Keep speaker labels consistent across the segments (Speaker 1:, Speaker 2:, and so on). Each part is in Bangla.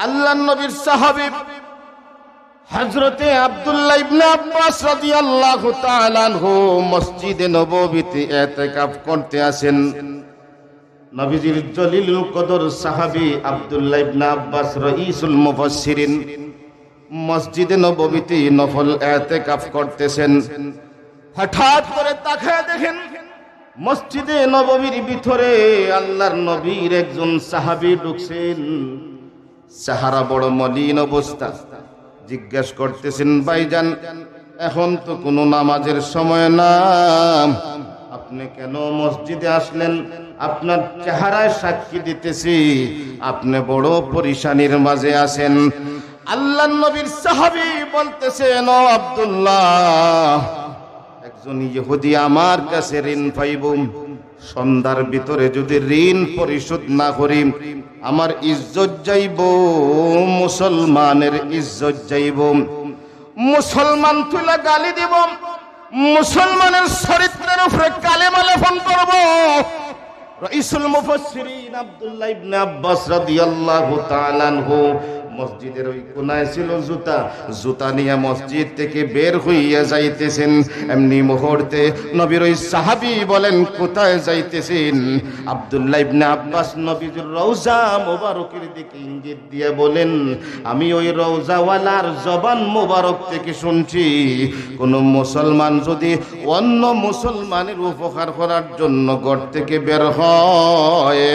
Speaker 1: আল্লাহর নবীর সাহাবী হযরতে আব্দুল্লাহ ইবনে আব্বাস রাদিয়াল্লাহু তাআলা আনহু মসজিদে নববীতে ইতিকাফ করতে আসেন। নবীজির জলিলুল কদর সাহাবী আব্দুল্লাহ ইবনে আব্বাস রাইসুল মুফাসসিরিন মসজিদে নববীতে নফল ইতিকাফ করতেছেন। হঠাৎ করে তাকায় দেখেন মসজিদে নববীর ভিতরে আল্লাহর নবীর একজন সাহাবী ঢুকছেন। চেহারা বড় মলিন অবস্থা। জিজ্ঞেস করতেছেন, ভাইজান এখন তো কোনো নামাজের সময় না, আপনি কেন মসজিদে আসলেন? আপনার চেহারায় সাক্ষী দিতেছি আপনি বড় পরিশানির মাঝে আছেন। আল্লাহর নবীর সাহাবী বলতেছেন, ও আব্দুল্লাহ, একজন ইহুদি আমার কাছে ঋণ পাইব, সন্ধ্যার ভিতরে যদি ঋণ পরিশোধ না করি আমার ইজ্জত যাইব, মুসলমানের ইজ্জত যাইব, মুসলমান তুলে গালি দিব, মুসলমানের চরিত্রের উপরে কালেমা লেপন করব। রাইসুল মুফাসসিরিন আব্দুল্লাহ ইবনে আব্বাস রাদিয়াল্লাহু তাআলা আনহু মসজিদের ওই কোনায় ছিল জুতা, জুতা নিয়ে মসজিদ থেকে বের হইয়া যাইতেছেন। এমনি মুহূর্তে নবীর ওই সাহাবী বলেন, কোথায় যাইতেছেন? আব্দুল্লাহ ইবনে আব্বাস নবীর রওজা মোবারকের দিকে ইঙ্গিত দিয়ে বলেন, আমি ওই রওজাওয়ালার জবান মোবারক থেকে শুনছি, কোন মুসলমান যদি অন্য মুসলমানের উপকার করার জন্য ঘর থেকে বের হয়,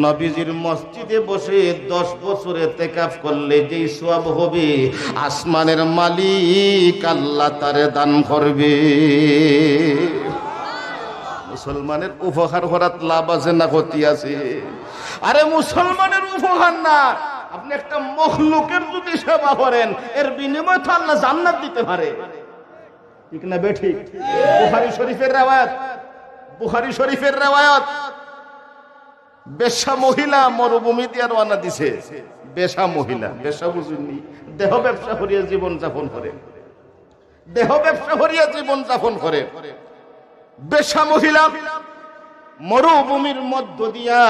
Speaker 1: নবীজির মসজিদে বসে 10 বছর ইতিকাফ করলে যেই সওয়াব হবে আসমানের মালিক আল্লাহ তারে দান করবে। মুসলমানের উপকার করার লাভ আছে না ক্ষতি আছে? আরে মুসলমানের উপকার না, আপনি একটা মখলুকের যদি সেবা করেন এর বিনিময়ে তো আল্লাহ জান্নাত দিতে পারে, ঠিক না বেঠিক? বুখারী শরীফের riwayat, বুখারী শরীফের riwayat, বেশ্যা মহিলা মরুভূমি দিয়ে রওনা দিছে। বেশ্যা মহিলা, বেশ্যা বুঝুননি, দেহ ব্যবসা করিয়া জীবন যাপন করে, দেহ ব্যবসা করিয়া জীবন যাপন করে। বেশ্যা মহিলা মরুভূমির মধ্য দিয়া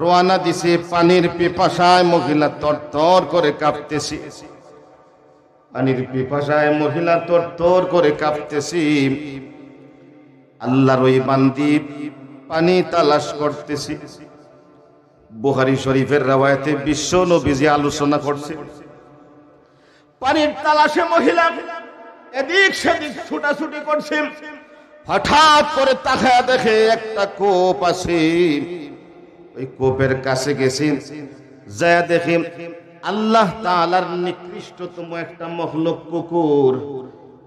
Speaker 1: রওনা দিছে। পানির পিপাসায় মহিলা তরতর করে কাঁপতেছে, পানির পিপাসায় মহিলা তরতর করে কাঁপতেছে। আল্লাহর ওই বান্দি পানি তালাশ করতেছি। বুখারী শরীফের riwayate বিশ্ব নবীজি আলোচনা করছে, পানির তালাশে মহিলা এদিক সেদিক ছুটাছুটি করছে। হঠাৎ করে তাকায় দেখে একটা কূপ আছে, ওই কূপের কাছে গেছে, যায় দেখে আল্লাহ তাআলার নিকৃষ্টতম একটা মখলুক কুকুর।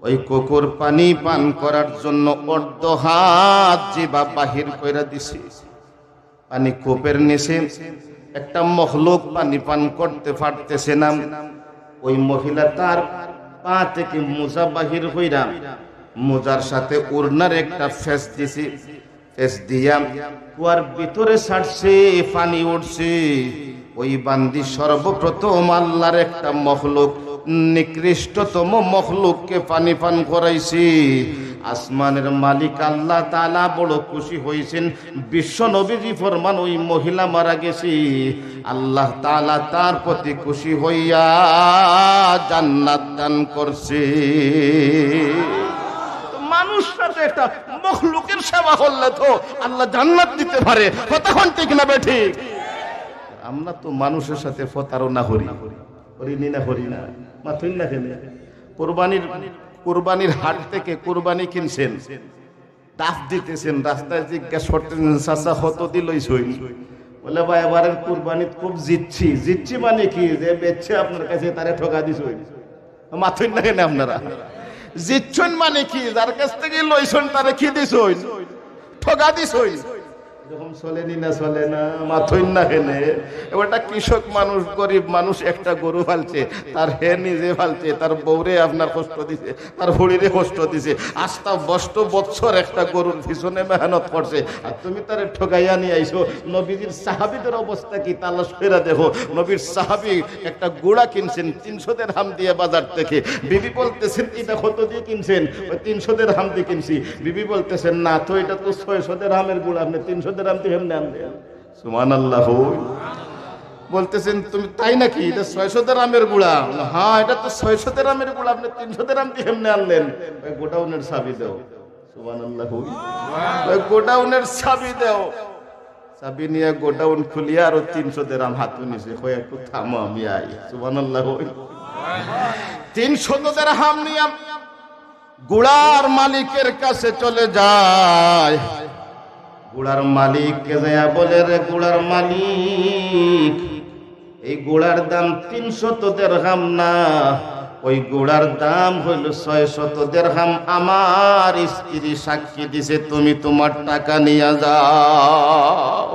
Speaker 1: ওই কুকুর পানি পান করার জন্য অর্ধ হাত জিহ্বা বাহির কইরা দিছে। পানি কূপের নিচে একটা মখলুক পানি পান করতে পারতেছে না। ওই মহিলা তার পা থেকে মোজা বাহির কইরা মোজার সাথে উড়নার একটা ফেস দিছে, ফেস দিয়া কুয়ার ভিতরে ছাড়ছে, পানি উঠছে। ওই বান্দি সর্বপ্রথম আল্লাহর একটা মখলুক, নিকৃষ্টতম মখলুককে পানি পান করাইছি। আসমানের মালিক আল্লাহ তাআলা বড় খুশি হয়েছেন। বিশ্ব নবীজি ফরমান, ওই মহিলা মারা গেছে, আল্লাহ তাআলা তার প্রতি খুশি হইয়া জান্নাত দান করছে। মানুষ সাথে একটা মখলুকের সেবা করলে তো আল্লাহ জান্নাত দিতে পারে, তখন ঠিক না বেঠিক? আমরা তো মানুষের সাথে প্রতারণা করি, করিনি না? করি না? মাথুন না কেন? কুরবানির হাট থেকে কুরবানি কিনছেন, দাফ দিতেছেন, রাস্তায় জিজ্ঞাসা করতেছেন, চাচা কত দিলই সই? বলে ভাই এবারের কুরবানি খুব জিতছি মানে কি, যে বেচছে আপনার কাছে তারে ঠকা দিছ। মাথুন না কেন আপনারা? জিতছেন মানে কি, যার কাছ থেকে লইছেন তারে কি দিছ? ঠকা দিছ। এরকম চলেনি না? চলে না? মাথুন না হেনে? এবারটা কৃষক মানুষ, গরিব মানুষ, একটা গরু ফালছে, তার হে নিজে ফালছে, তার বউরে আপনার কষ্ট দিছে, তার ভুড়িরে কষ্ট দিছে, আস্তা বষ্ট বৎসর একটা গরুর পিছনে মেহনত করছে, আর তুমি তারে ঠকাইয়া নিয়ে আইছো। নবীজির সাহাবীদের অবস্থা কি তালাশ করে দেখো। নবীর সাহাবী একটা গুড়া কিনছেন 300 দিরহাম দিয়ে বাজার থেকে। বিবি বলতেছেন, এটা কত দিয়ে কিনছেন? ওই 300 দিরহাম দিয়ে কিনছি। বিবি বলতেছেন, না তো এটা তো 600 দিরহামের গুড়া, আপনি 300 দিরহাম দিয়ে কেমনে আনলেন? সুবহানাল্লাহ। বলতেছেন তুমি তাই নাকি, এটা 600 দিরহামের গুড়া? হ্যাঁ এটা তো 600 দিরহামের গুড়া, আপনি 300 দিরহাম দিয়ে এমনি আনলেন। ওই গোডাউনের চাবি দাও। সুবহানাল্লাহ। ওই গোডাউনের চাবি দাও। চাবি নিয়ে গোডাউন খুলিয়া আরো 300 দিরহাম হাতে নিছে। কই একটু থামো আমি আই। সুবহানাল্লাহ। 300 দিরহাম নিয়ে গুড়ার মালিকের কাছে চলে যায়। গুড়ার মালিককে যায় বলে, রে গুড়ার মালিক, এই গুড়ার দাম 300 দিরহাম না, ওই গুড়ার দাম হইল 600 দিরহাম। আমার স্ত্রী সাক্ষী দিছে, তুমি তোমার টাকা নিয়ে যাও।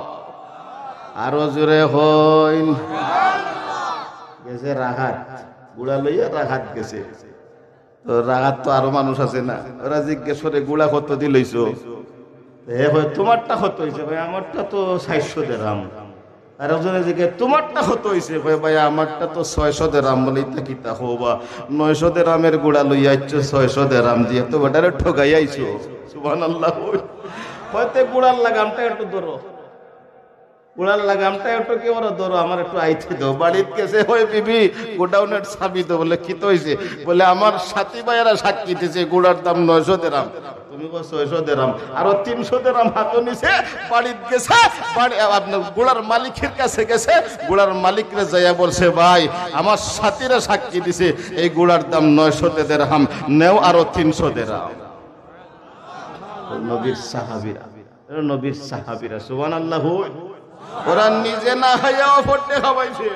Speaker 1: আরো জোরে হইন। গেছে রাহাত, গুড়া লইয়া রাহাত গেছে। তো রাহাত তো আরো মানুষ আছে না, ওরা জিজ্ঞেস করে গুড়া কত দিলইছো? তোমারটা কত হয়েছে? ভাই আমারটা তো 400 দিরহাম। আর একজনে জিজ্ঞেস তোমারটা কত হয়েছে? ভাই আমারটা তো 600 দিরহাম। বলে কিতা হবা, 900 দিরহামের গুড়া লইয়া আইছো 600 দিরহাম দিয়ে, তো বেটারে ঠগাই আইছো। সুবহানাল্লাহ। হয়তো গুড়ার লাগামটা একটু ধরো, গুড়ার লাগামটা একটু কি ওরা ধরো, আমার একটু আইতে দাও। বাড়িতে গেছে, ওই বিবি গোডাউনের চাবি দাও। বলে কি তো হয়েছে? বলে আমার সাথী ভাইয়েরা সাক্ষী দিতেছে গুড়ার দাম 900 দিরহাম, তুমি 600 দিরহাম। আরো 300 দিরহাম হাতে নিছে। বাড়িতে গেছে, আপনার গুড়ার মালিকের কাছে গেছে। গুড়ার মালিকরে যাইয়া বলছে, ভাই আমার সাথীরা সাক্ষী দিছে এই গুড়ার দাম 900 দিরহাম, নেও আরো 300 দিরহাম। নবীর সাহাবীরা, নবীর সাহাবীরা সুবহানাল্লাহ। ওরা নিজে না খাইয়াও পড়তে খাওয়াইছে।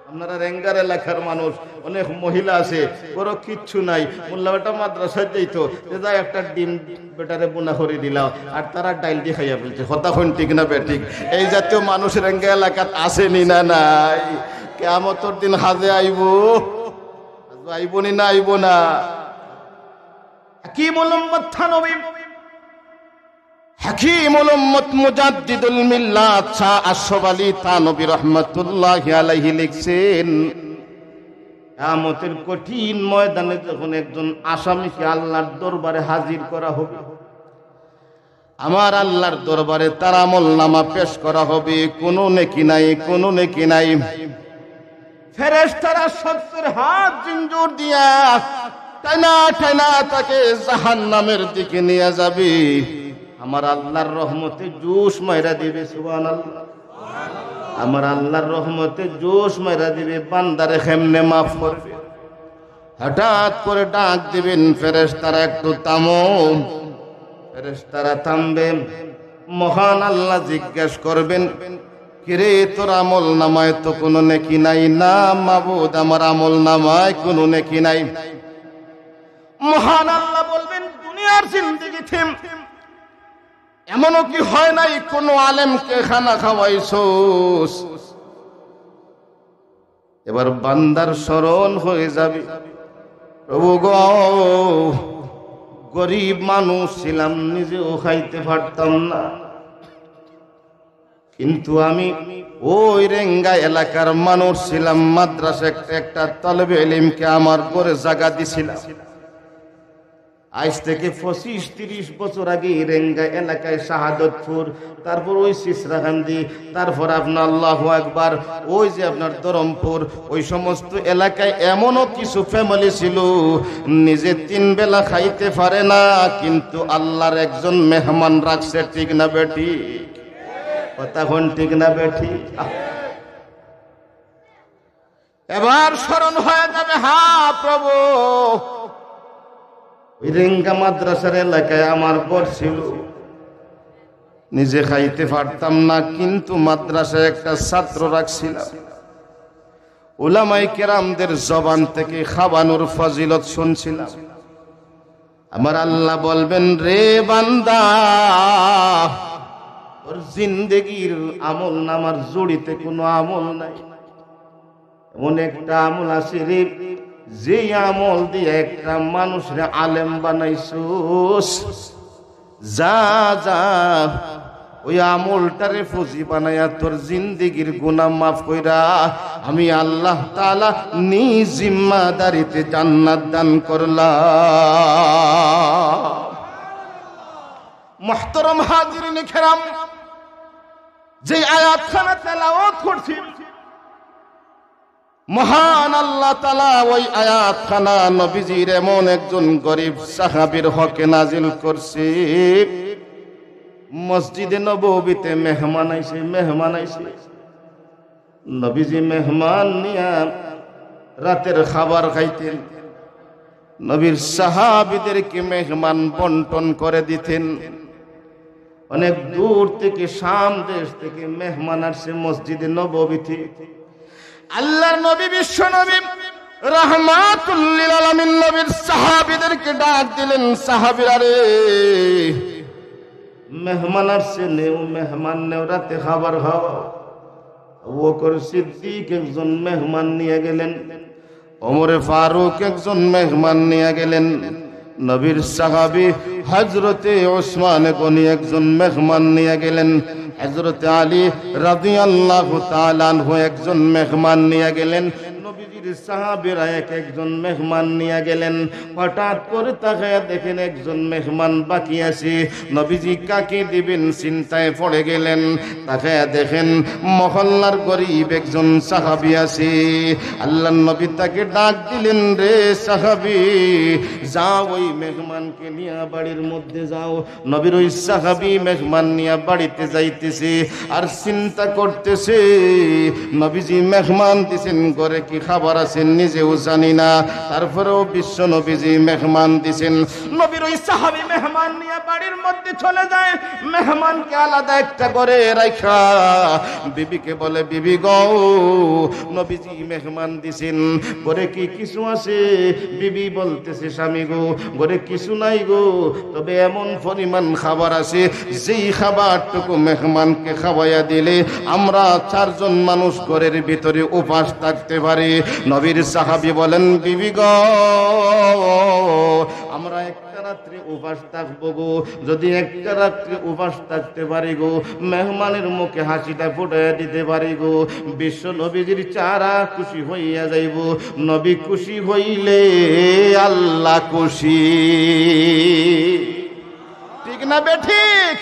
Speaker 1: আপনারা রেঙ্গার এলাকার মানুষ, অনেক মহিলা আছে, ওরা কিচ্ছু নাই। মোল্লা বেটা মাদ্রাসায় যাইতো, যাই একটা ডিম বেটারে বোনা করে দিলাম, আর তারা ডাইল দিয়ে খাইয়া ফেলছে। হতাখন ঠিক না বেঠিক? এই জাতীয় মানুষ রেঙ্গা এলাকাত আসেনি না নাই? কিয়ামতের দিন হাজে আইব, আইব নি না আইব না? হাকিমুল উম্মত থানবী, হাকিমুল উম্মত মুজাদ্দিদুল মিল্লাত শাহ আশরাফ আলী থানবী রাহমাতুল্লাহি আলাইহি লিখছেন, কিয়ামতের কঠিন ময়দানে যখন একজন আসামিকে আল্লাহর দরবারে হাজির করা হবে, আমার আল্লাহর দরবারে তার আমলনামা পেশ করা হবে, কোনো নেকি নাই, কোনো নেকি নাই। ফেরেশতারা 70 হাত জিঞ্জুর দিয়া টানা টানা তাকে জাহান্নামের দিকে নিয়ে যাবে। আমার আল্লাহর রহমতে জোশ মাইরা দিবে। সুবহানাল্লাহ। আমার আল্লাহর রহমতে জোশ মাইরা দিবে, বান্দারে কেমনে মাফ করবে। হঠাৎ করে ডাক দিবেন, ফেরেশতারা একটু থামো। ফেরেশতারা থামবে। মহান আল্লাহ জিজ্ঞেস করবেন, কিরে তোর আমল নামায় তো কোনো নেকি নাই? না মাবুদ, আমার আমল নামায় কোনো নেকি নাই। মহান আল্লাহ বলবেন, দুনিয়ার জিন্দেগিতে এমনও কি হয় নাই কোন আলেমকে খানা খাওয়াইছোস? এবার বান্দার স্মরণ হয়ে যাবে, প্রভু গো, গরিব মানুষ ছিলাম, নিজেও খাইতে পারতাম না, কিন্তু আমি ওই রেঙ্গা এলাকার মানুষ ছিলাম, মাদ্রাসা একটা তালেবে ইলমকে আমার করে জায়গা দিছিলাম। আজ থেকে 25-30 বছর আগে রেঙ্গা এলাকায় শাহাদতপুর, তারপর ওই সিসরাকান্দি, তারপর আপনার আল্লাহু আকবার, ওই যে আপনার ধরমপুর, ওই সমস্ত এলাকায় এমনও কিছু ফ্যামিলি ছিল নিজে 3 বেলা খাইতে পারে না, কিন্তু আল্লাহর একজন মেহমান রাখছে। ঠিক না বেটি? কতক্ষণ ঠিক না বেটি? এবার স্মরণ হয়ে যাবে, হ্যাঁ প্রভু, রেঙ্গা মাদ্রাসার এলাকায় আমার ঘর ছিল, নিজে খাইতে পারতাম না, কিন্তু মাদ্রাসায় একটা ছাত্র রাখছিলাম। উলামায়ে কেরামদের জবান থেকে খাওয়ানোর ফজিলত শুনছিলাম। আমার আল্লাহ বলবেন, রে বান্দা, ওর জিন্দেগির আমল নামার জড়িতে কোনো আমল নাই। এমন একটা আমল আছে রে, যে আমল দিয়ে একটা মানুষের আলেম বানাইছোস, যা যা ওই আমলটারে ফজি বানায়া তোর জিন্দেগির গুনাহ মাফ কইরা আমি আল্লাহ তাআলা নিজ জিম্মাদারিতে জান্নাত দান করলাম। মুহতারাম হাজিরিন কিরাম, যে আয়াতখানা তেলাওয়াত করছি, মহান আল্লাহ তাআলা ওই আয়াত খানা নবীজির এমন একজন গরিব সাহাবীর হকে নাজিল করছে। মসজিদে নববীতে মেহমান আইছে। নবীজি মেহমান নিয়া রাতের খাবার খাইতেন, নবীর সাহাবীদেরকে মেহমান বন্টন করে দিতেন। অনেক দূর থেকে, শাম দেশ থেকে মেহমান আসছে মসজিদে নববীতে। আল্লাহর নবী, বিশ্ব নবী রাহমাতুল লিল আলামিন নবীর সাহাবীদেরকে ডাক দিলেন, সাহাবীরা রে, মেহমান আসছে, মেহমান নেও, রাতে খাবার খাওয়াও। আবু বকর সিদ্দিক একজন মেহমান নিয়ে গেলেন, ওমরে ফারুক একজন মেহমান নিয়ে গেলেন, নবীর সাহাবী হযরতে ওসমান গনি একজন মেহমান নিয়ে গেলেন, হযরতে আলী রাদিয়াল্লাহু তাআলা আনহু একজন মেহমান নিয়ে গেলেন, নবীজির সাহাবীরা একজন মেহমান নিয়ে গেলেন। হঠাৎ করে তাকায়া দেখেন একজন মেহমান বাকি আছে। নবীজি কাকে দিবেন চিন্তায় পড়ে গেলেন। তাকায়া দেখেন মহল্লার গরিব একজন সাহাবী আছে। আল্লাহর নবী তাকে ডাক দিলেন, রে সাহাবী, যাও ওই মেহমানকে নিয়ে বাড়ির মধ্যে যাও। নবীর ওই সাহাবী মেহমান নিয়ে বাড়িতে যাইতেছে আর চিন্তা করতেছে, নবীজি মেহমান দিছেন, ঘরে কি খাবার আছে নিজেও জানি না, তারপরেও বিশ্ব নবীজি মেহমান দিছেন। নবীর ওই সাহাবী মেহমান নিয়ে বাড়ির মধ্যে চলে যায়। মেহমানকে আলাদা একটা ঘরে রাখা বিবিকে বলে, বিবি গো, নবীজি মেহমান দিছেন, ঘরে কি কিছু আছে? বিবি বলতেছে, স্বামী গো, ঘরে কিছু নাই গো, তবে এমন পরিমাণ খাবার আছে যেই খাবারটুকু মেহমানকে খাওয়াইয়া দিলে আমরা 4 জন মানুষ ঘরের ভিতরে উপাস থাকতে পারি। নবীর সাহাবী বলেন, বিবি গো, আমরা একটা রাত্রি উপাস থাকবো গো, যদি একটা রাত্রি উপাস থাকতে পারি গো, মেহমানের মুখে হাসিটা ফুটাইয়া দিতে পারি গো, বিশ্ব নবীজির চারা খুশি হইয়া যাইব। নবী খুশি হইলে আল্লাহ খুশি, ঠিক না বেঠিক?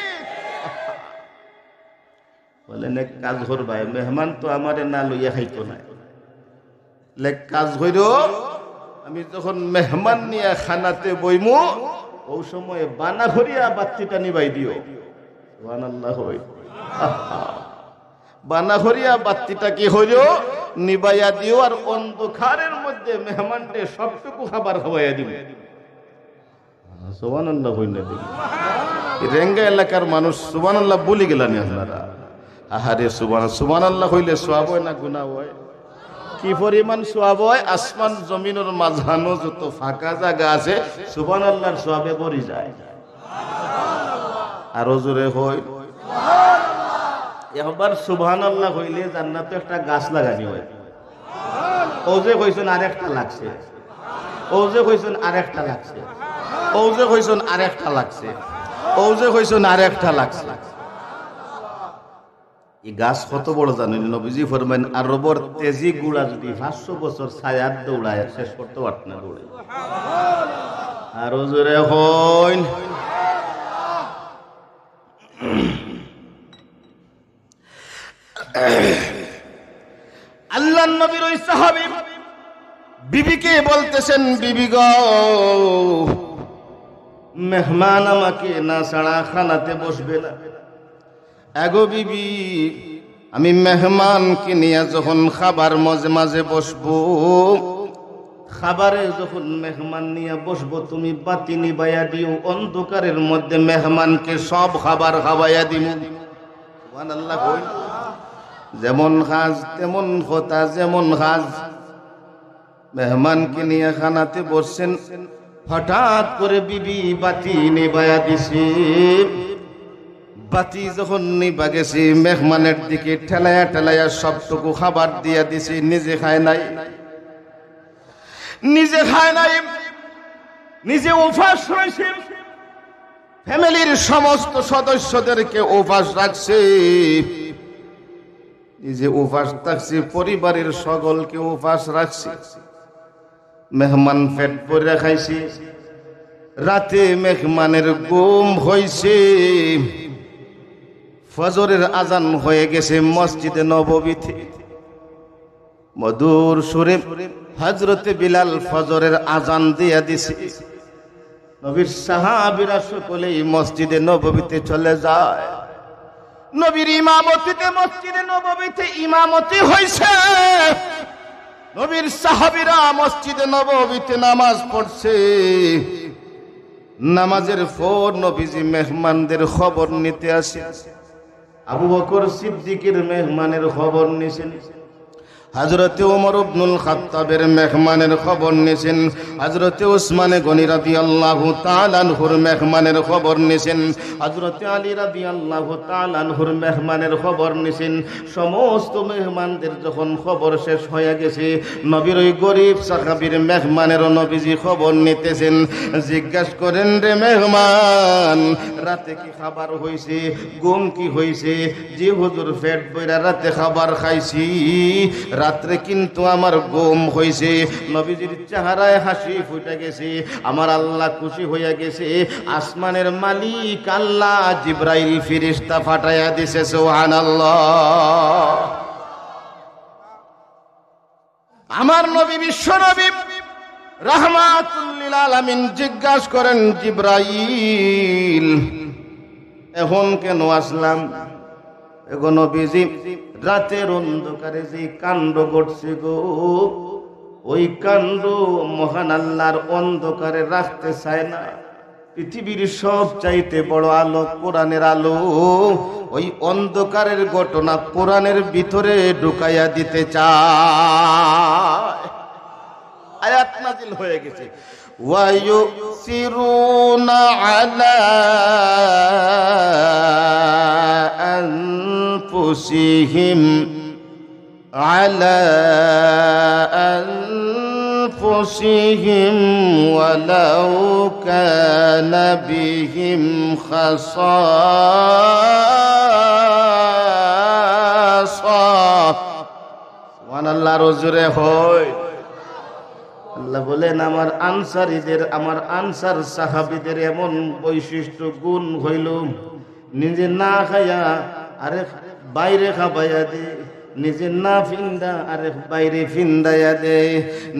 Speaker 1: বলেন এক কাজ করবাই, মেহমান তো আমারে না লইয়া খাইতো না, কাজ হইল আমি যখন মেহমান নিয়ে খানাতে বইমু ওই সময় বানা করিয়া বাতিটা নিবাই দিও। সুবহানাল্লাহ। বানা করিয়া বাতিটা কি হইল নিবাইয়া দিও, আর অন্ধকারের মধ্যে মেহমানকে সবটুকু খাবার খাওয়াইয়া দিবে। সুবহানাল্লাহ। হইনা দিবে রেঙ্গা এলাকার মানুষ সুবহানাল্লাহ বলি গেলেন আপনারা। আহারে সুবহানাল্লাহ হইলে সওয়াব হয় না গুনাহ হয়? কি পরিমাণ সওয়াব হয়! আসমান জমিনের মাঝখানো যত ফাঁকা জায়গা আছে সুবহানাল্লাহর সওয়াবে ভরে যায়। আরো জোরে হই একবার সুবহানাল্লাহ হইলে জান্নাতে একটা গাছ লাগানি হয়। ও যে কইছেন আরেকটা লাগছে, ও যে কইছেন আরেকটা লাগছে, ও যে কইছেন আরেকটা লাগছে, ও যে কইছেন আরেকটা লাগছে। এই গাছ কত বড় জানেন? নবীজি ফরমাইন, আর রবর তেজি গুড়া যদি 500 বছর ছায়াত দৌড়ায় শেষ করতে পারত না দৌড়ে। আরো জোরে হইন। আল্লাহর নবীর ওই সাহাবী বিবিকে বলতেছেন, বিবি গো, মেহমান আমাকে না ছাড়া খানাতে বসবে না। এগো বিবি, আমি মেহমানকে নিয়ে যখন খাবার মাঝে মাঝে বসবো, খাবারে যখন মেহমান নিয়ে বসবো তুমি বাতি নিবাইয়া দিও, অন্ধকারের মধ্যে মেহমানকে সব খাবার খাওয়াইয়া দিব। সুবহানাল্লাহ। কই যেমন খাজ তেমন কথা, যেমন খাজ। মেহমানকে নিয়ে খানাতে বসছেন, হঠাৎ করে বিবি বাতি নিবাইয়া দিছে। বাতি যখন নিবা গেছে, মেহমানের দিকে ঠেলাইয়া ঠেলাইয়া সবটুকু খাবার দিয়া দিছে। নিজে খায় নাই, নিজে খায় নাই, নিজে উপাস রয়েছে, ফ্যামিলির সমস্ত সদস্যদেরকে উপাস রাখছে, নিজে উপাস থাকছে, পরিবারের সকলকে উপাস রাখছে। মেহমান পেট ভরে খাইছে। রাতে মেহমানের ঘুম হইছে, ফজরের আজান হয়ে গেছে মসজিদে নববীতে। মধুর সুরে হযরতে বিলাল ফজরের আজান দিয়া দিছে। নবীর সাহাবীরা সকলেই মসজিদে নববীতে চলে যায়। নবীর ইমামতিতে মসজিদে নববীতে ইমামতি হইছে। নবীর সাহাবীরা মসজিদে নববীতে নামাজ পড়ছে। নামাজের পর নবীজি মেহমানদের খবর নিতে আসে। আবু বকর সিদ্দিকের মেহমানের খবর নিছেন, হযরতে ওমর ইবনুল খাত্তাবের মেহমানের খবর নিছেন, হযরতে উসমান গনি রাদিয়াল্লাহু তাআলা আনহুর মেহমানের খবর নিছেন, হযরতে আলী রাদিয়াল্লাহু তাআলা আনহুর মেহমানের খবর নিছেন। সমস্ত মেহমানদের যখন খবর শেষ হয়ে গেছে, নবীর ওই গরিব সাহাবীর মেহমানেরও নবীজি খবর নিতেছেন। জিজ্ঞাসা করেন, রে মেহমান, রাতে কি খাবার হইছে? ঘুম কি হইছে? জি হুজুর, পেট ভইরা রাতে খাবার খাইছি, রাত্রে কিন্তু আমার ঘুম হইছে। নবীজির চেহারায় হাসি ফুটে গেছে। আমার আল্লাহ খুশি হইয়া গেছে। আসমানের মালিক আল্লাহ জিবরাইল ফেরেশতা পাঠাইয়া দিয়েছে। সুবহানাল্লাহ। আমার নবী বিশ্ব নবী রাহমাতুল লিল আলামিন জিজ্ঞাসা করেন, জিবরাইল, এখন কেন আসলাম? এখন নবীজি রাতের অন্ধকারে যে কাণ্ড ঘটছে গো, ওই কাণ্ড মহান আল্লাহর অন্ধকারে রাখতে চায় না। পৃথিবীর সব চাইতে বড় আলো কোরআনের আলো, ওই অন্ধকারের ঘটনা কোরআনের ভিতরে ঢুকাইয়া দিতে চায়। আয়াত নাযিল হয়ে গেছে, ওয়ায়ুসিরুনা আলা আনফুসিহিম ওয়ালাউ কানা বিহিম খাসাসা। সুবহানাল্লাহ। রজুরে হয়। আল্লাহ বলেন, আমার আনসারীদের, আমার আনসার সাহাবীদের এমন বৈশিষ্ট্য গুণ হইল, নিজে না খাইয়া আরে বাইরে খাবাইয়া দে, নিজে না ফিন্দা আরে বাইরে ফিন্দাইয়া দে,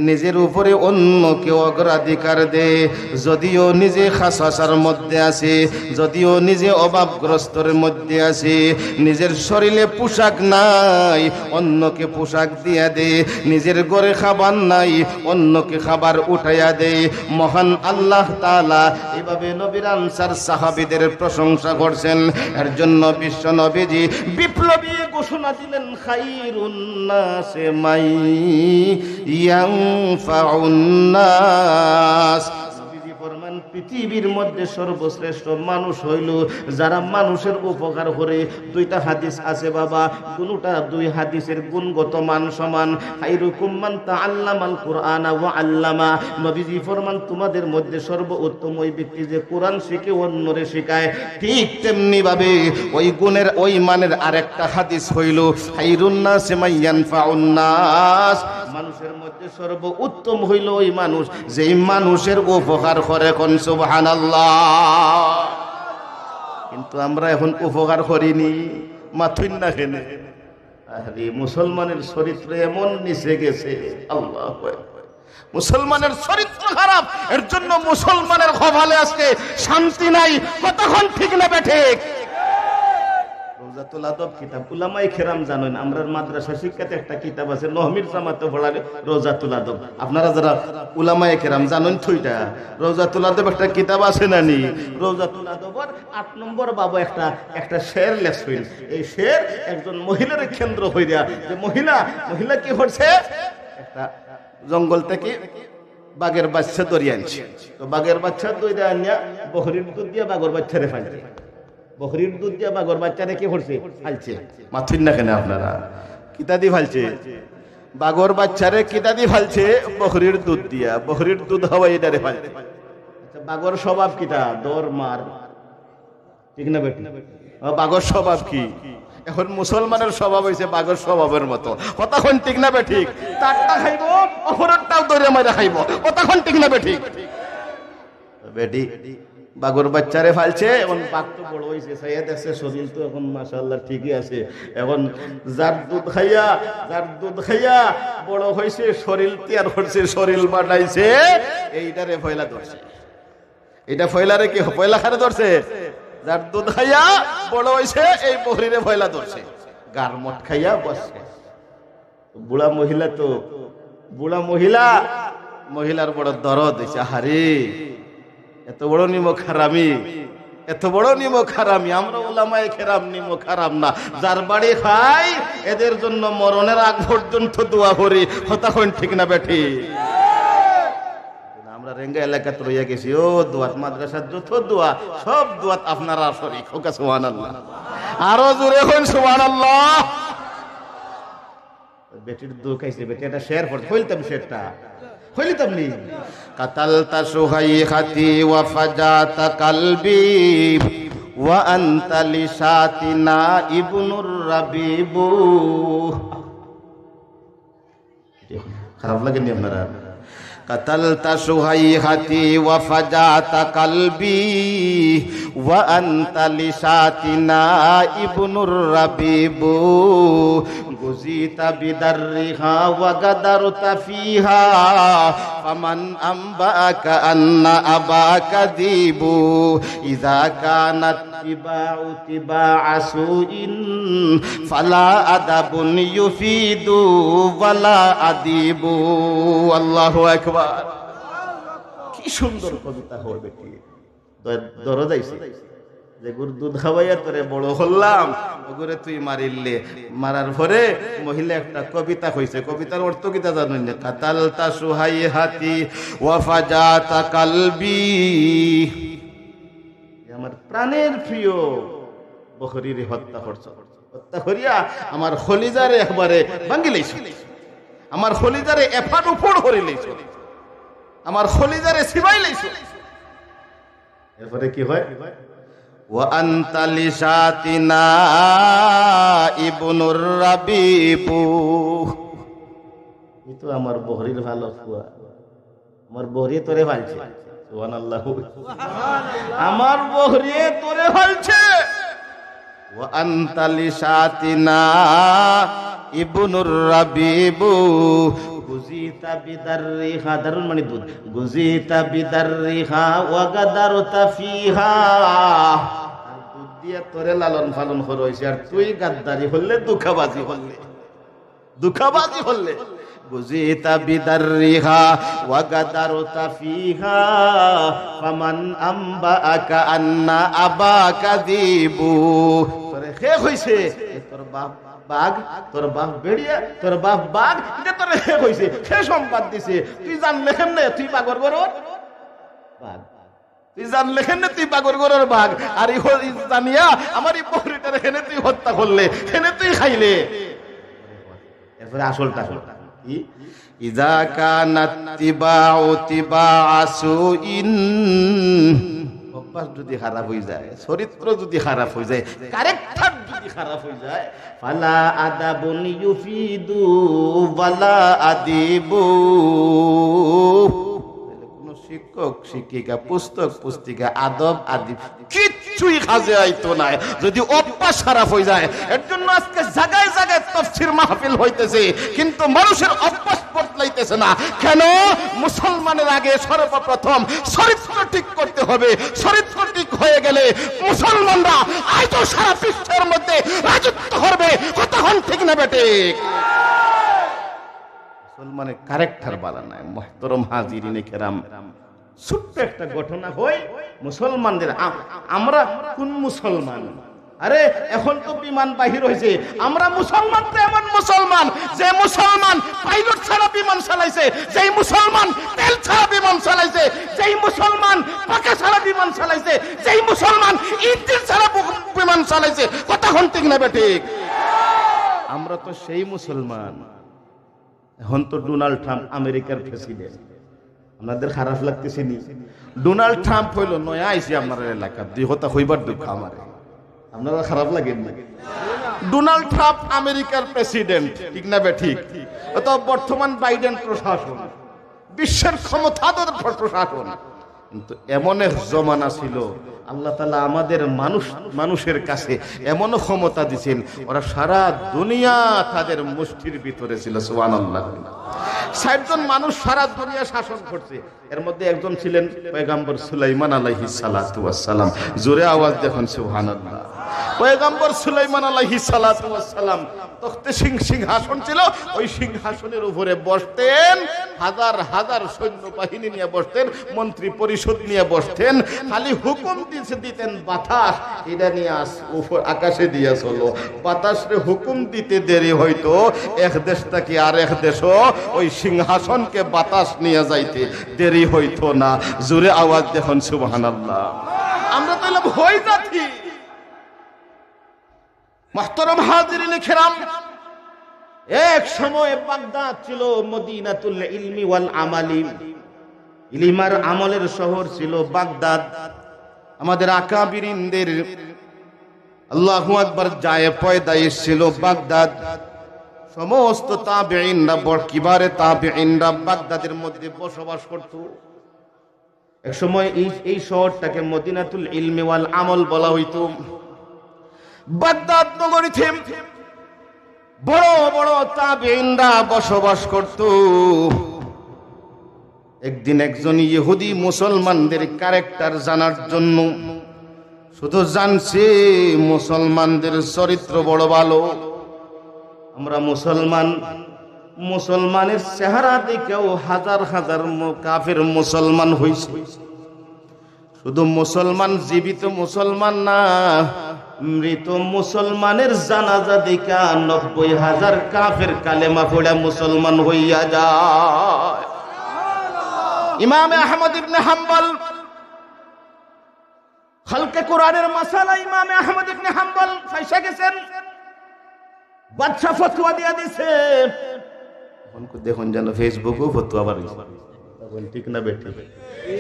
Speaker 1: নিজের উপরে অন্যকে অগ্রাধিকার দে। যদিও নিজে খাসাসার মধ্যে আছে, যদিও নিজে অভাবগ্রস্তর মধ্যে আছে, নিজের শরীরে পোশাক নাই, অন্যকে পোশাক দিয়া দে, নিজের ঘরে খাবার নাই, অন্যকে খাবার উঠাইয়া দে। মহান আল্লাহ তাআলা এভাবে নবীর আনসার সাহাবীদের প্রশংসা করছেন। এর জন্য বিশ্ব নবীজি বিপ্লবী ঘোষণা দিলেন, খায়রুন নাসে মান ইয়ানফাউন নাস। ফরমান, পৃথিবীর মধ্যে সর্বশ্রেষ্ঠ মানুষ হইল যারা মানুষের উপকার করে। দুইটা হাদিস আছে বাবা, কোনটা দুই হাদিসের গুণগত মান সমান। খায়রুকুম মান তাআল্লামাল কুরআনা ওয়া আল্লামা। নবীজি ফরমান, তোমাদের মধ্যে সর্বোত্তম ওই ব্যক্তি যে কোরআন শিখে অন্যরে শেখায়। ঠিক তেমনি ভাবে ওই গুণের ওই মানের আরেকটা হাদিস হইল, খায়রুন নাসি মান ইয়ানফাউন নাস। মানুষের মধ্যে সর্বোত্তম হইল ওই মানুষ যেই মানুষের উপকার করে। কোন সুবহানাল্লাহ। কিন্তু আমরা এখন উপকার করিনি, মাথুন না কেনে। আরে মুসলমানের চরিত্র এমন নিচে গেছে, আল্লাহু আকবার। মুসলমানের চরিত্র খারাপ, এর জন্য মুসলমানের কপালে আজকে শান্তি নাই। কতক্ষণ ঠিক না বেঠিক? রওজাতুল আদব কিতাব উলামায়ে কেরাম জানেন, আমরা মাদ্রাসা শিক্ষাতে একটা কিতাব আছে, নহমির জামাতে পড়ালে রওজাতুল আদব। আপনারা যারা উলামায়ে কেরাম জানেন থইটা, রওজাতুল আদব একটা কিতাব আছে না নি? রওজাতুল আদবের ৮ নম্বর বাবু একটা শের লেখছেন। এই শের একজন মহিলার কেন্দ্র হইয়া, যে মহিলা কি করছে, একটা জঙ্গল থেকে বাঘের বাচ্চা ধরিয়ে আনছে। তো বাঘের বাচ্চা ধরে আনিয়া বকরির দুধ দিয়ে বাঘের বাচ্চারে ফাইছে। বকরির দুধ দিয়ে বাঘর বাচ্চারে কি করছে, ফালছে। মাথুন না কেন আপনারা? কিতাদি ফালছে বাঘর বাচ্চারে, কিতাদি ফালছে বকরির দুধ দিয়া। বকরির দুধ হওয়া এটারে ফালছে। বাঘর স্বভাব কিটা? দর মার, ঠিক না বেটি? বাঘর স্বভাব কি? এখন মুসলমানের স্বভাব হয়েছে বাঘর স্বভাবের মতো। কতক্ষণ ঠিক না বেঠিক? তারটা খাইব, অপরেরটাও ধরে মাইরা খাইব। কতক্ষণ ঠিক না বেঠিক? বেটি বাগর বাচ্চারে ফালছে। এখন বাঘ তো বড় হয়েছে, সাইয়া দেখছে শরীর তো এখন মাশাআল্লাহ ঠিকই আছে। এখন যার দুধ খাইয়া বড় হয়েছে, শরীর তৈয়ার করছে, শরীর বানাইছে, এইটারে ফয়লা ধরছে। এটা ফয়লারে কি ফয়লা খারে ধরছে? যার দুধ খাইয়া বড় হয়েছে এই বহরিরে ফয়লা ধরছে, গার মঠ খাইয়া বসছে। বুড়া মহিলা তো মহিলার বড় দরদ হয়েছে। হারে এত বড় নিমক হারামি, আমরা ওলামায়ে কেরাম নিমক হারাম না, যার বাড়ি খাই এদের জন্য মরণের আগ পর্যন্ত দোয়া করি। কথা হন ঠিক না বেঠি? আমরা রেঙ্গা এলাকাতে রইয়া গেছি, ও দোয়াত মাদ্রাসার যত দোয়া সব দোয়াত আপনারা শরীক হোক। সুবহানাল্লাহ, আরো জোরে হন সুবহানাল্লাহ। বেটির দু খাইছে, বেটি এটা শেয়ার করতে হইলতাম, শেয়ারটা হইলতাম নি। কাতালতা সুহাইহাতি ওয়া ফাজাতা কালবি ওয়া আনতা লিসাতিনা ইবনুর রাবিবু। খারাপ লাগে নি আপনারা? কাতালতা সুহাইহাতি ওয়া ফাজাতা কালবি ওয়া আনতা লিসাতিনা ইবনুর রাবিবু। গুজিতা বিদাররিহা ওয়া গাদারতা ফিহা ফামান আম্বাকা আন্না আবাকা দিবু। ইযা কানাত তিবাউ তিবাআ সুইন ফালা আদাবুন ইউফিদু ওয়ালা আদিবু। আল্লাহু আকবার। কি সুন্দর কবিতা হয় বেটি, দরদ আইছে যে গুর দুধ খাওয়াইয়া তোরে বড় হলাম, ওগুরে তুই মারিলে। মারার পরে মহিলা একটা কবিতা কইছে, কবিতার অর্থ কিতা জানেন? কাতালতা সুহাইহাতি ওয়া ফাজাতা কালবি, আমার প্রাণের প্রিয় বকরিরে হত্যা করিয়া আমার খলিজারে একবারে ভাঙ্গি লাইছ, আমার খলিজারে এফাট উপড় করে লাইছ, আমার খলিজারে সিবাই লাইছ। এরপরে কি হয়? ওয়া আনতা লিসাতিনা ইবনুর রাবিবু। এই তো আমার বহরির ভালো ফুয়া, আমার বহরি তোরে ভালছে। সুবহানাল্লাহ, আমার বহরি তোরে ভালছে। ওয়া আনতা লিসাতিনা ইবনুর রাবিবু। গুজিতা বিদাররিহা, দারুন মানে দুধ। গুজিতা বিদাররিহা ওয়া গাদারতা ফিহা, দুধ দিয়ে তোরে লালন পালন করা হইছে, আর তুই গাদ্দারি হলে দুঃখাবাজি হলে। গুজিতা বিদাররিহা ওয়া গাদারতা ফিহা ফামান আম্বাকা আন্না আবাকা দিবু। তোরে হে হইছে তোর বাপ বাঘ, তোর বাপ বেড়িয়া, তোর বাপ বাঘ, এটা তোর হে হইছে, হে সম্পাদ দিছে। তুই জানলে কেমনে তুই বাগর গরর বাঘ, তুই জানলে কেমনে তুই বাগর গরর বাঘ। আর জানিয়া আমার এই বহরিটার হেনে তুই হত্যা করলে, হেনে তুই খাইলে। এরপরে আসলটা কি? ইযা কানাত তিবাউ তিবাআ সুইন, অভ্যাস যদি খারাপ হয়ে যায়, চরিত্র যদি খারাপ হয়ে যায়, ক্যারেক্টার যদি খারাপ হয়ে যায়, ফালা আদাবুন ইউফিদু ওয়ালা আদিবু। কোন শিক্ষক শিক্ষিকা পুস্তক পুস্তিকা আদব আদিব কিচ্ছুই কাজে আইতো না যদি অভ্যাস খারাপ হয়ে যায়। এর জন্য আজকে জায়গায় জায়গায় তাফসীর মাহফিল হইতেছে, কিন্তু মানুষের অভ্যাস বদলাইতেছে না। কেন? মুসলমানের আগে সর্বপ্রথম চরিত্র ঠিক করতে হবে। চরিত্র ঠিক হয়ে গেলে মুসলমানরা আজও সারা বিশ্বের মধ্যে রাজত্ব করবে। কতক্ষণ ঠিক না বেটে? মুসলমানের ক্যারেক্টার বালা নাই। মুহতারাম হাজিরিনে কেরাম, ছোট্ট একটা ঘটনা হয় মুসলমানদের। আমরা কোন মুসলমান? আরে এখন তো বিমান বাহির হয়েছে, আমরা মুসলমান তো এমন মুসলমান যে মুসলমান পাইলট ছাড়া বিমান চালাইছে, যেই মুসলমান তেল ছাড়া বিমান চালাইছে, যেই মুসলমান পাকা ছাড়া বিমান চালাইছে, যেই মুসলমান ইঞ্জিন ছাড়া বিমান চালাইছে। কথা হন ঠিক না বেঠিক? আমরা তো সেই মুসলমান। এখন তো ডোনাল্ড ট্রাম্প আমেরিকার প্রেসিডেন্ট, আপনাদের খারাপ লাগতেছে নি? ডোনাল্ড ট্রাম্প হইল নয়া আইসি আপনার এলাকা, দুই কথা হইবার দুঃখ আমার, আপনারা খারাপ লাগেন না? ডোনাল্ড ট্রাম্প আমেরিকার প্রেসিডেন্ট, ঠিক না বেঠিক? তো বর্তমান বাইডেন প্রশাসন, বিশ্বের ক্ষমতাধর প্রশাসন। কিন্তু এমন এক জমানা ছিল আল্লাহ তাআলা আমাদের মানুষের কাছে এমন ক্ষমতা দিয়েছেন, ওরা সারা দুনিয়া তাদের মুষ্টির ভিতরে ছিল। সুবহানাল্লাহ। ৬০ জন মানুষ সারা দুনিয়া শাসন করছে, এর মধ্যে একজন ছিলেন পয়গম্বর সুলাইমান আলাইহিস সালাতু ওয়াস সালাম। জোরে আওয়াজ দেখুন সুবহানাল্লাহ। পয়গম্বর সুলাইমান আলাইহিস সালাতু ওয়াস সালাম তখতে সিংহাসন ছিল, ওই সিংহাসনের উপরে বসতেন, হাজার হাজার সৈন্য বাহিনী নিয়ে বসতেন, মন্ত্রী পরিষদ নিয়ে বসতেন, খালি হুকুম দিতেন বাতাস এটা নিয়ে আকাশে দিয়ে চলো। বাতাসে হুকুম দিতে দেরি হইতো, এক দেশ থেকে আর এক দেশও ওই সিংহাসনকে বাতাস নিয়ে যাইতে দেরি হইতো না। জোরে আওয়াজ দেখুন সুবহানাল্লাহ। আমরা তো এলাম হই জাতি। মুহতারাম হাজিরিন কিরাম, এক সময় বাগদাদ ছিল মদিনাতুল ইলমি ওয়াল আমালি, ইলম আর আমলের শহর ছিল বাগদাদ। আমাদের আকাবিরিনদের আল্লাহু আকবার যায় পয়দাইশ ছিল বাগদাদ। সমস্ত তাবেঈনরা কিবারে তাবেঈনরা বাগদাদের মধ্যে বসবাস করত। এক সময় এই শহরটাকে মদিনাতুল ইলমি ওয়াল আমল বলা হইতো। বাগদাদ নগরীতে বড় বড় তাবেঈনরা বসবাস করত। একদিন একজন ইহুদি মুসলমানদের ক্যারেক্টার জানার জন্য শুধু জানছে মুসলমানদের চরিত্র বড় ভালো, আমরা মুসলমানের চেহারা দেখেও হাজার হাজার কাফের মুসলমান হইছে। শুধু মুসলমান, জীবিত মুসলমান না, মৃত মুসলমানের জানাজা দেখা ৯০,০০০ কাফের কালেমা পড়া মুসলমান হইয়া যায়। ইমাম আহমদ ইবনে হাম্বল খালকে কোরআনের মাসালা, ইমাম আহমদ ইবনে হাম্বল ফাইসা গেছেন, বাদশা ফতোয়া দিয়া দিছে। দেখুন যেন ফেসবুকও ফতোয়া বার হইছে, ঠিক না বেটি?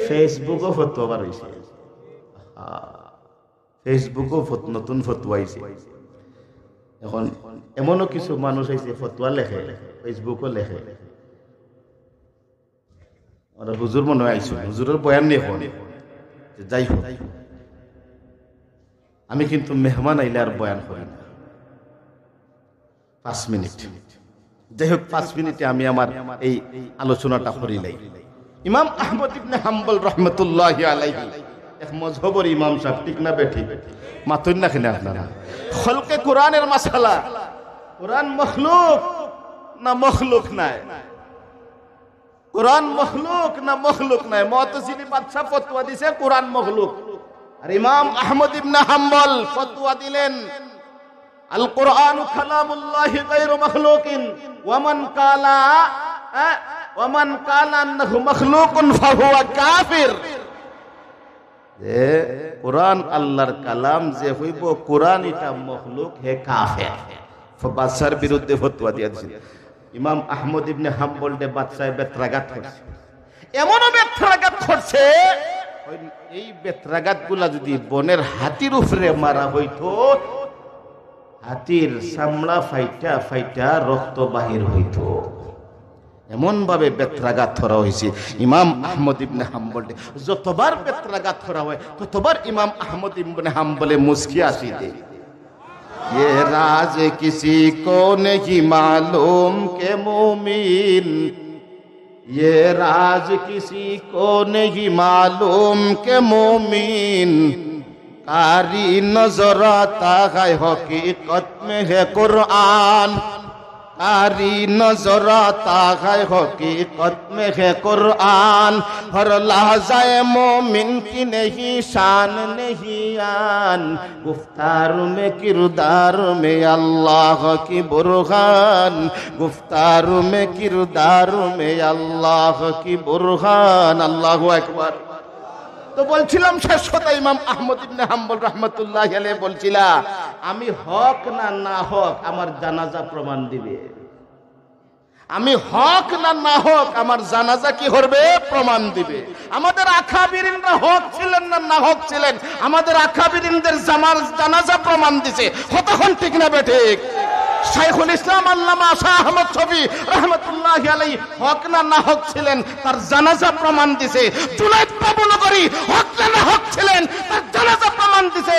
Speaker 1: ফেসবুকও ফতোয়া বার হইছে, ফেসবুকও নতুন ফতোয়া আইছে। এখন এমনও কিছু মানুষ আইছে ফতোয়া লেখে, ফেসবুকও লেখে। ওরা হুজুর মনে হয় আইছে, হুজুরের বয়ান নিয়ে হন। যাই হোক, আমি কিন্তু মেহমান আইলে আর বয়ান করি না, 5 মিনিট। যাই হোক, 5 মিনিটে আমি আমার এই আলোচনাটা করিলাই। ইমাম আহমদ ইবনে হাম্বল রহমতুল্লাহি আলাইহি এক মযহবের ইমাম সাহেব, ঠিক না বেঠি? মাতুন না কেন আপনারা? খলকে কোরআনের মাসালা, কোরআন মখলুক না মখলুক নাই, কোরআন মখলুক না মখলুক নাই। মুতাজিলি বাদশা ফতোয়া দিছে কোরআন মখলুক, আর ইমাম আহমদ ইবনে হাম্বল ফতোয়া দিলেন আল কোরআনু কালামুল্লাহি গায়রু মাখলুকিন ওয়ামান কালা আন্নাহু মাখলুকুন ফাহুয়া কাফির। যে কোরআন আল্লাহর কালাম যে হইব, কোরআন এটা মখলুক, হে কাফের। বাদশার বিরুদ্ধে ফতোয়া দিয়েছে ইমাম আহমদ ইবনে হাম্বল। বাদশায় বেত্রাঘাত করছে, এমনও বেত্রাঘাত করছে, এই বেত্রাঘাত গুলা যদি বনের হাতির উপরে মারা হইতো, হাতির চামড়া ফাইটা ফাইটা রক্ত বাহির হইতো। এমন ভাবে বেত্রাঘাত করা হয়েছে ইমাম আহমদ ইবনে হাম্বল। যতবার বেত্রাঘাত করা হয় ততবার ইমাম আহমদ ইবনে হাম্বলে মুস্কি আসি দে। ये राज किसी को नहीं मालूम के मोमिन, ये राज किसी को नहीं मालूम के मोमिन, कारी नजर आता है हकीकत में है कुरान, कारी नजर आता है हकीकत में है कुरान, हर लहज़ाए मोमिन की नहीं शान नहीं आन, गुफ्तार में किरदार में अल्लाह की बुरहान, गुफ्तार में किरदार में अल्लाह की बुरहान। अल्लाहु আকবার। তো বলছিলাম শেষ কথা, ইমাম আহমদ ইবনে হাম্বল রাহমাতুল্লাহি আলাইহি বলছিলা, আমি হক না না হক আমার জানাজা প্রমাণ দিবে। আমি হক না না হক আমার জানাজা কি করবে? প্রমাণ দিবে। আমাদের আকাবিরিনরা হক ছিলেন না না হক ছিলেন, আমাদের আকাবিরিনদের জানাজা প্রমাণ দিছে। কতক্ষণ ঠিক না বেঠিক? শাইখুল ইসলাম আল্লামা শাহ আহমদ শফী রাহমাতুল্লাহি আলাইহি হক না নাহক ছিলেন তার জানাজা প্রমাণ দিছে। জুনায়েদ বাবুনগরী হক না নাহক ছিলেন তার জানাজা প্রমাণ দিছে।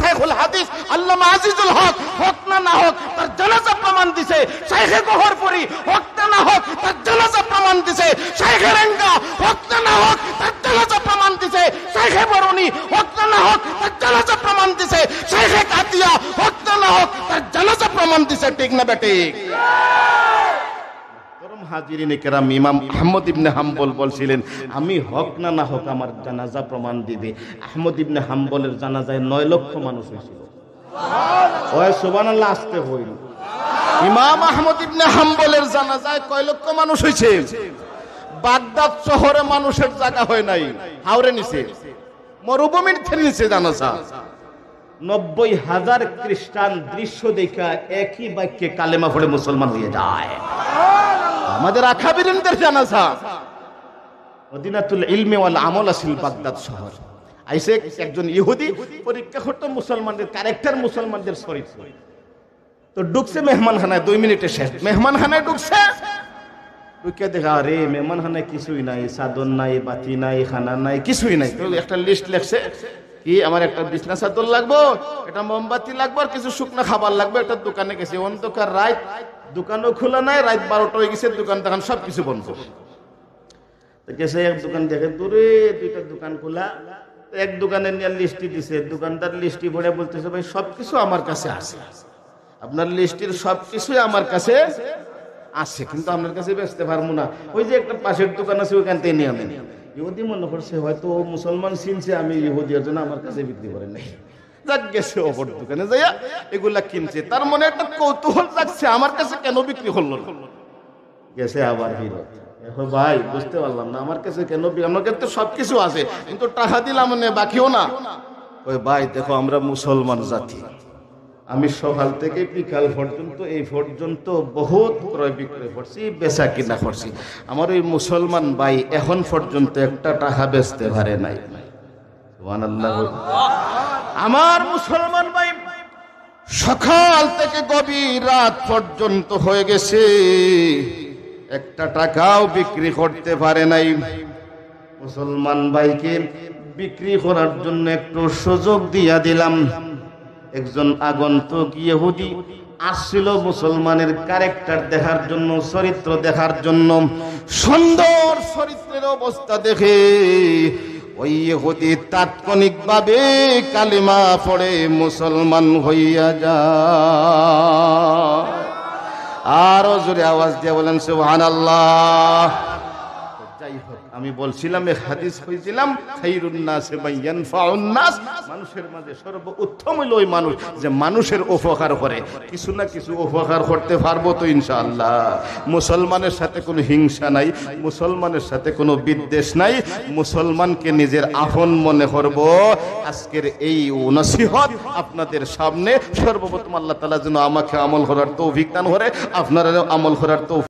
Speaker 1: শাইখুল হাদিস আল্লামা আজিজুল হক হক না নাহক তার জানাজা প্রমাণ দিছে। শাইখে গহরপুরি হক না নাহক তার জানাজা প্রমাণ দিছে। শাইখে রেঙ্গা হক না নাহক তার জানাজা প্রমাণ দিছে। শাইখে বরুণী হক না নাহক তার জানাজা প্রমাণ দিছে। শাইখে কাতিয়া হক না নাহক তার জানাজা প্রমাণ দিছে। ঠিক না বেঠিক? পরম হাজিরিনে কেরাম, ইমাম আহমদ ইবনে হাম্বল বলছিলেন আমি হক না না হোক আমার জানাজা প্রমাণ দিবে। আহমদ ইবনে হাম্বলের জানাজায় 9 লক্ষ মানুষ হয়েছিল। ওই সুবহানাল্লাহ আসতে হইল। ইমাম আহমদ ইবনে হাম্বলের জানাজায় কয় লক্ষ মানুষ হয়েছে? বাগদাদ শহরে মানুষের জায়গা হয় নাই, হাওরে নিচে মরুভূমির নিচে জানাজা। 90,000 খ্রিস্টান দৃশ্য দেখা একই বাক্যে কালেমা পড়ে মুসলমান হয়ে যায়। আমাদের আকাবিরিনদের জানাজা। মদিনাতুল ইলমি ওয়াল আমল আসিল বাগদাদ শহর। আইসে একজন ইহুদি পরীক্ষা করতে মুসলমানদের ক্যারেক্টার, মুসলমানদের চরিত্র। তো ঢুকছে মেহমানখানায়, 2 মিনিটে শেষ। মেহমানখানায় ঢুকছে, ঢুকে দেখা আরে মেহমানখানায় কিছুই নাই, চাদর নাই, বাতি নাই, খানা নাই, কিছুই নাই। তো একটা লিস্ট লেখছে কি আমার একটা বিছনা চাদর লাগবো, একটা মোমবাতি লাগবে, আর কিছু শুকনো খাবার লাগবে। একটা দোকানে গেছে, অন্ধকার রাত, দোকানও খোলা নাই, রাত 12টা হয়ে গেছে, দোকান তখন সবকিছু বন্ধ। গেছে এক দোকান দেখে দূরে 2টা দোকান খোলা। এক দোকানে নিয়ে লিস্টি দিছে, দোকানদার লিস্টি পড়ে বলতেছে ভাই সবকিছু আমার কাছে আছে, আপনার লিস্টির সবকিছুই আমার কাছে আছে, কিন্তু আপনার কাছে বেচতে পারবো না। ওই যে একটা পাশের দোকান আছে ওইখান থেকে নিয়ে আনেন। ইহুদি মনে করছে হয়তো মুসলমান চিনছে, আমি ইহুদির জন্য আমার কাছে বিক্রি করে নাই। যাক গেছে অপর দোকানে যাইয়া এগুলা কিনছে, তার মনে একটা কৌতূহল জাগছে আমার কাছে কেন বিক্রি করলো না। গেছে আবার ফিরত, এখন ভাই বুঝতে পারলাম না আমার কাছে কেন, আমার কাছে তো সবকিছু আছে কিন্তু টাকা দিলাম না, বাকিও না। ওই ভাই দেখো আমরা মুসলমান জাতি, আমি সকাল থেকে বিকাল পর্যন্ত এই পর্যন্ত বহুত ক্রয় বিক্রয় করছি, বেচা কিনা করছি, আমার ওই মুসলমান ভাই এখন পর্যন্ত একটা টাকা বেচতে পারে নাই। সুবহানাল্লাহ। আমার মুসলমান ভাই সকাল থেকে গভীর রাত পর্যন্ত হয়ে গেছে, একটা টাকাও বিক্রি করতে পারে নাই। মুসলমান ভাইকে বিক্রি করার জন্য একটু সুযোগ দিয়া দিলাম। একজন আগন্তুক ইহুদি আসছিল মুসলমানের ক্যারেক্টার দেখার জন্য, চরিত্র দেখার জন্য। সুন্দর চরিত্রের অবস্থা দেখে ওই ইহুদি তাৎক্ষণিকভাবে কালিমা পড়ে মুসলমান হইয়া যায়। আরো জোরে আওয়াজ দিয়ে বলেন সুবহানাল্লাহ। যাই হোক, আমি বলছিলাম এক হাদিস কইছিলাম খায়রুন নাস মান ইয়ানফাউন নাস, মানুষের মাঝে সর্বোত্তম হলো ওই মানুষ যে মানুষের উপকার করে। কিছু না কিছু উপকার করতে পারবো তো ইনশাআল্লাহ। মুসলমানের সাথে কোনো হিংসা নাই, মুসলমানের সাথে কোনো বিদ্বেষ নাই, মুসলমানকে নিজের আপন মনে করব। আজকের এই নসিহত আপনাদের সামনে সর্বপ্রথম আল্লাহ তাআলা যেন আমাকে আমল করার তৌফিক দান করে, আপনারা আমল করার তৌফিক